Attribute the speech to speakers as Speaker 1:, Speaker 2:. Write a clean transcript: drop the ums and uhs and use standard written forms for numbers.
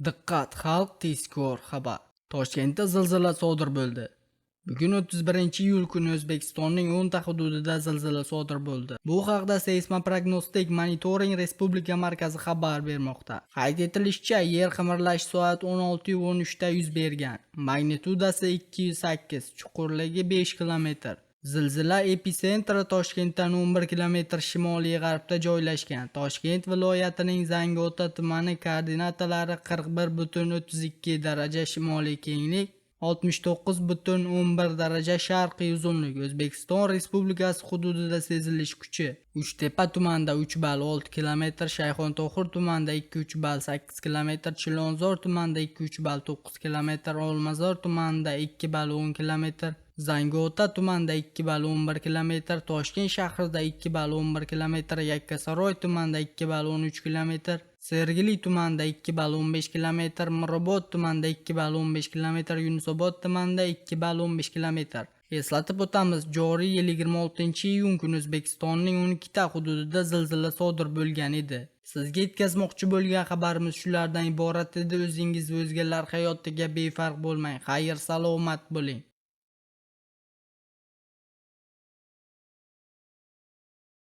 Speaker 1: Diqqat, xalq tezkor xabar. Toshkentda zilzila sodir bo'ldi. Bugun 31-iyul kuni O'zbekistonning 10 ta hududida zilzila sodir bo'ldi. Bu haqda Seysmoprognostik monitoring respublika markazi xabar bermoqda. Qayd etilishicha, yer qimirlashi soat 16:13 da yuz bergan. Magnitudasi 2,8, chuqurligi 5 kilometr. Zilzila epitsentri Toshkentdan 11 kilometr shimoliy-g'arbda joylashgan. Toshkent viloyatining Zangiota tumani koordinatalari 41,32 daraja shimoliy kenglik, 69,11 daraja sharqiy uzunlik. O'zbekiston Respublikasi hududida sezilish kuchi: Uchtepa tumanida 3 ball 6 km, Shayxontohur tumanida 2-3 ball 8 km, Chilonzor tumanida 2-3 ball 9 km, Olmazor tumanida 2 ball 10 km, Zangiota tumanida 2 ball 11 km, Toshkent shahrida 2 ball 11 km, Yakkasaroy tumanida 2 ball 13 km, Sergeli tumanida 2 ball 15 km, Mirobod tumanida 2 ball 15 km, Yunusobod tumanida 2 ball 15 km. Eslatib o'tamiz, joriy yil 26-iyun kuni O'zbekistonning 12 ta hududida zilzila sodir bo'lgan edi. Sizga yetkazmoqchi bo'lgan xabarimiz shulardan iborat edi. O'zingiz va o'zgalar hayotiga befarq bo'lmang. Xayr, salomat bo'ling.